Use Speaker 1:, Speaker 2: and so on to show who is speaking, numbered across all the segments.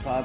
Speaker 1: 7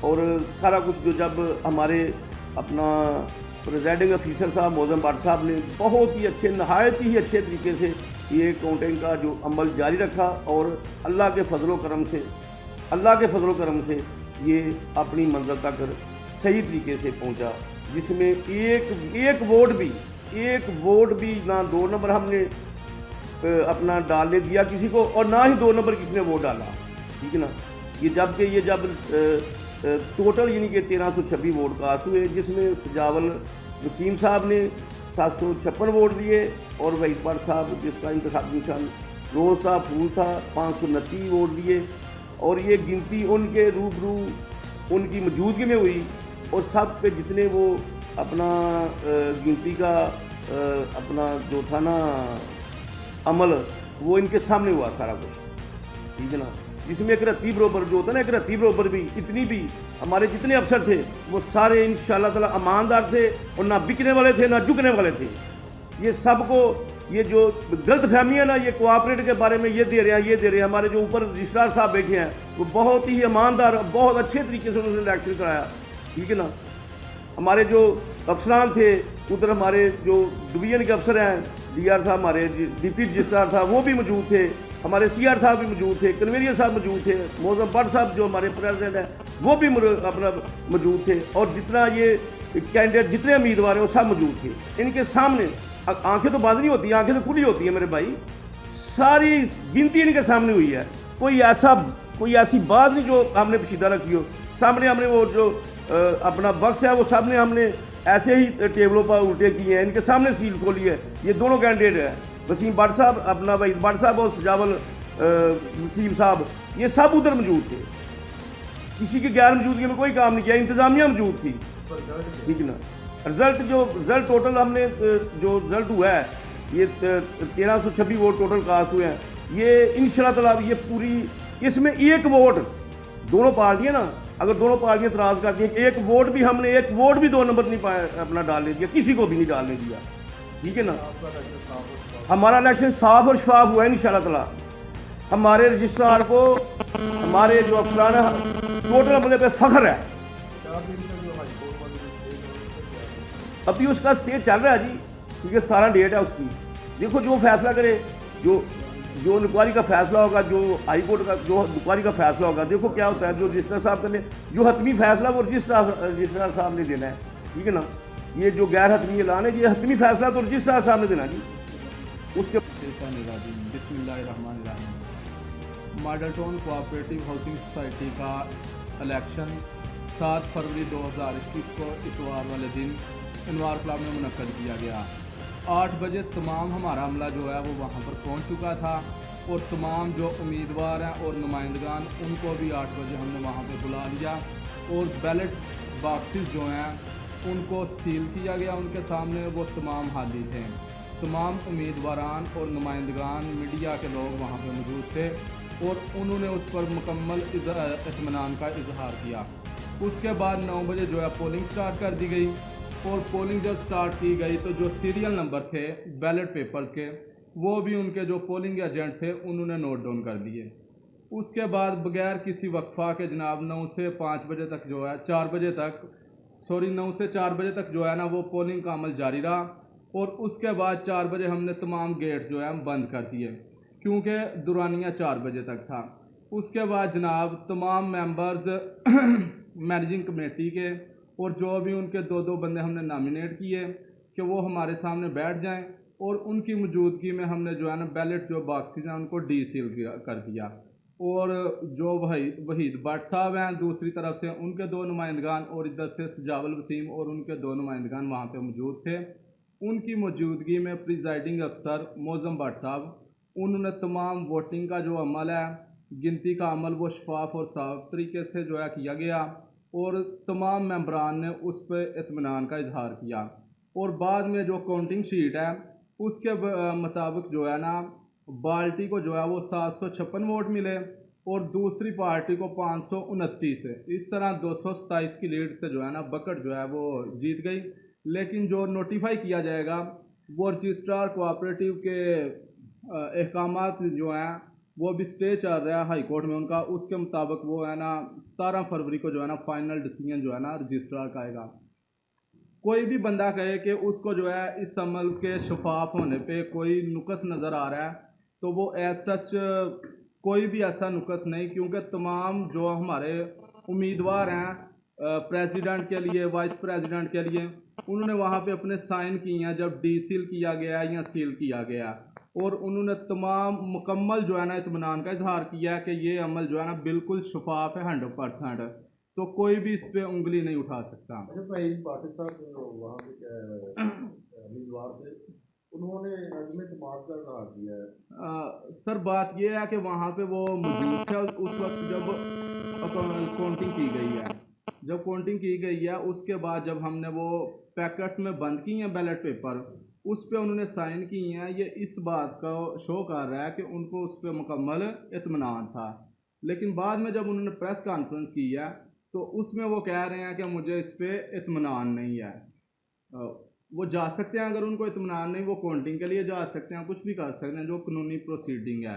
Speaker 1: اور سارا کچھ جو جب ہمارے اپنا پریزائڈنگ آفیسر صاحب موزم بٹ صاحب نے بہت ہی اچھے نہایت ہی اچھے طریقے سے یہ کاؤنٹنگ کا جو عمل جاری رکھا اور اللہ کے فضل و کرم سے یہ اپنی منزل تک صحیح طریقے سے پہنچا، جس میں ایک ووٹ بھی نہ 2 نمبر ہم نے اپنا ڈالنے دیا کسی کو، اور نہ ہی 2 نمبر کسی نے ووٹ ڈالا، ٹھیک ہے نا۔ یہ جب ٹوٹل یعنی کہ 1326 ووٹ کاسٹ ہوئے، جس میں سجاول وسیم صاحب نے 756 ووٹ دیے اور وحید بٹ صاحب جس کا انتخابی نشان روز تھا پھول تھا 529 ووٹ دیے، اور یہ گنتی ان کے روبرو ان کی موجودگی میں ہوئی، اور سب پہ جتنے وہ اپنا گنتی کا اپنا جو تھا نا عمل وہ ان کے سامنے ہوا سارا کچھ، ٹھیک ہے نا۔ جس میں ایک رتی بروبر جو ہوتا ہے نا، ایک رتی بروبر بھی اتنی بھی ہمارے جتنے افسر تھے وہ سارے انشاءاللہ تعالی ایماندار تھے، اور نہ بکنے والے تھے نہ جھکنے والے تھے۔ یہ سب کو یہ جو غلط فہمی ہے نا، یہ کوآپریٹ کے بارے میں یہ دے رہے ہیں ہمارے جو اوپر رجسٹرار صاحب بیٹھے ہیں وہ بہت ہی ایماندار بہت اچھے طریقے سے انہوں نے الیکشن کرایا، ٹھیک ہے نا۔ ہمارے جو افسران تھے ادھر ہمارے جو ڈویژن کے افسر ہیں ڈی آر صاحب ہمارے ڈپٹی رجسٹرار صاحب وہ بھی موجود تھے، ہمارے سی آر صاحب بھی موجود تھے، کنوینئر صاحب موجود تھے، موزم بٹ صاحب جو ہمارے پریزیڈنٹ ہیں وہ بھی اپنا موجود تھے، اور جتنا یہ کینڈیڈیٹ جتنے امیدوار ہیں وہ سب موجود تھے۔ ان کے سامنے آنکھیں تو بند نہیں ہوتی، آنکھیں تو کھلی ہوتی ہیں میرے بھائی، ساری گنتی ان کے سامنے ہوئی ہے، کوئی ایسی بات نہیں جو ہم نے پوشیدہ رکھی ہو۔ سامنے ہم نے وہ جو اپنا بکس ہے وہ سب نے ہم نے ایسے ہی ٹیبلوں پر الٹے کیے ہیں، ان کے سامنے سیل کھولی ہے۔ یہ دونوں کینڈیڈیٹ ہیں وسیم بٹ صاحب اپنا وحید بٹ صاحب اور سجاول وسیم صاحب، یہ سب ادھر موجود تھے، کسی کی غیر موجودگی میں کوئی کام نہیں کیا، انتظامیہ موجود تھی، ٹھیک ہے نا۔ رزلٹ ٹوٹل ہم نے جو رزلٹ ہوا ہے یہ 1326 ووٹ ٹوٹل کاسٹ ہوئے ہیں، یہ انشاءاللہ تعالی یہ پوری اس میں ایک ووٹ دونوں پارٹیاں نا، اگر دونوں پارٹیاں اعتراض کرتی ہیں کہ ایک ووٹ بھی 2 نمبر نہیں پایا اپنا ڈالنے دیا، کسی کو بھی نہیں ڈالنے دیا، ٹھیک ہے نا۔ ہمارا الیکشن صاف اور شفاف ہوا ہے انشاءاللہ تعالی۔ ہمارے رجسٹرار کو ہمارے جو افسران ٹوٹل عملے پہ فخر ہے۔ ابھی اس کا اسٹیج چل رہا ہے جی، کیونکہ 17 ڈیٹ ہے اس کی، دیکھو جو فیصلہ کرے، جو انکوائری کا فیصلہ ہوگا، جو ہائی کورٹ کا جو انکوائری کا فیصلہ ہوگا، دیکھو کیا ہوتا ہے، جو رجسٹرار صاحب کرنے جو حتمی فیصلہ وہ رجسٹرار صاحب نے دینا ہے، ٹھیک ہے نا۔ یہ جو غیر حتمی اعلان ہے یہ حتمی فیصلہ تو رجسٹرار صاحب نے دینا جی۔ اس کے
Speaker 2: بسم اللہ الرحمن الرحیم۔ Model town cooperative housing society کا الیکشن 7 فروری 2021 کو اتوار والے دن انوار کلب میں منعقد کیا گیا۔ 8 بجے تمام ہمارا عملہ جو ہے وہ وہاں پر پہنچ چکا تھا، اور تمام جو امیدوار ہیں اور نمائندگان ان کو بھی 8 بجے ہم نے وہاں پہ بلا لیا، اور بیلٹ باکسز جو ہیں ان کو سیل کیا گیا ان کے سامنے، وہ تمام حاضر تھے۔ تمام امیدواران اور نمائندگان میڈیا کے لوگ وہاں پہ موجود تھے، اور انہوں نے اس پر مکمل اطمینان کا اظہار کیا۔ اس کے بعد 9 بجے جو ہے پولنگ سٹارٹ کر دی گئی، اور پولنگ جب سٹارٹ کی گئی تو جو سیریل نمبر تھے بیلٹ پیپرز کے وہ بھی ان کے جو پولنگ ایجنٹ تھے انہوں نے نوٹ ڈاؤن کر دیے۔ اس کے بعد بغیر کسی وقفہ کے جناب 9 سے 5 بجے تک جو ہے 4 بجے تک 9 سے 4 بجے تک جو ہے نا وہ پولنگ کا عمل جاری رہا، اور اس کے بعد 4 بجے ہم نے تمام گیٹ جو ہے بند کر دیے، کیونکہ دورانیہ 4 بجے تک تھا۔ اس کے بعد جناب تمام ممبرز مینیجنگ کمیٹی کے اور جو بھی ان کے 2 بندے ہم نے نامینیٹ کیے کہ وہ ہمارے سامنے بیٹھ جائیں، اور ان کی موجودگی میں ہم نے جو ہے نا بیلٹ جو باکسز ہیں ان کو ڈی سیل کر دیا، اور جو وحید بٹ صاحب ہیں دوسری طرف سے ان کے 2 نمائندگان، اور ادھر سے سجاول وسیم اور ان کے 2 نمائندگان وہاں پہ موجود تھے۔ ان کی موجودگی میں پریزائڈنگ افسر موزم بٹ صاحب انہوں نے تمام ووٹنگ کا جو عمل ہے، گنتی کا عمل وہ شفاف اور صاف طریقے سے جو ہے کیا گیا، اور تمام ممبران نے اس پہ اطمینان کا اظہار کیا۔ اور بعد میں جو کاؤنٹنگ شیٹ ہے اس کے مطابق جو ہے نا بالٹی کو جو ہے وہ 756 ووٹ ملے، اور دوسری پارٹی کو 529 اس طرح 227 کی لیڈ سے جو ہے نا بکٹ جو ہے وہ جیت گئی۔ لیکن جو نوٹیفائی کیا جائے گا وہ رجسٹرار کوآپریٹو کے احکامات جو ہیں وہ ابھی اسٹے چل رہا ہے ہائی کورٹ میں ان کا. اس کے مطابق وہ ہے نا 17 فروری کو جو ہے نا فائنل ڈیسیجن جو ہے نا رجسٹرار کا آئے گا. کوئی بھی بندہ کہے کہ اس کو جو ہے اس عمل کے شفاف ہونے پہ کوئی نقص نظر آ رہا ہے تو وہ ایز سچ کوئی بھی ایسا نقص نہیں، کیونکہ تمام جو ہمارے امیدوار ہیں پریزیڈنٹ کے لیے، وائس پریزیڈنٹ کے لیے، انہوں نے وہاں پہ اپنے سائن کیے ہیں جب ڈی سیل کیا گیا یا سیل کیا گیا، اور انہوں نے تمام مکمل جو ہے نا اطمینان کا اظہار کیا ہے کہ یہ عمل جو ہے نا بالکل شفاف ہے 100%. تو کوئی بھی اس پہ انگلی نہیں اٹھا سکتا.
Speaker 3: اچھا بھائی، پاٹل صاحب جو وہاں پہ امیدوار تھے انہوں نے عدم اعتماد کا اظہار کیا ہے.
Speaker 2: سر بات یہ ہے کہ وہاں پہ وہ موجود تھے اس وقت جب کاؤنٹنگ کی گئی ہے. جب کاؤنٹنگ کی گئی ہے اس کے بعد جب ہم نے وہ پیکٹس میں بند کی ہیں بیلٹ پیپر، اس پہ انہوں نے سائن کی ہیں. یہ اس بات کا شو کر رہا ہے کہ ان کو اس پہ مکمل اطمینان تھا. لیکن بعد میں جب انہوں نے پریس کانفرنس کی ہے تو اس میں وہ کہہ رہے ہیں کہ مجھے اس پہ اطمینان نہیں ہے. وہ جا سکتے ہیں، اگر ان کو اطمینان نہیں وہ کاؤنٹنگ کے لیے جا سکتے ہیں، کچھ بھی کر سکتے ہیں جو قانونی پروسیڈنگ ہے.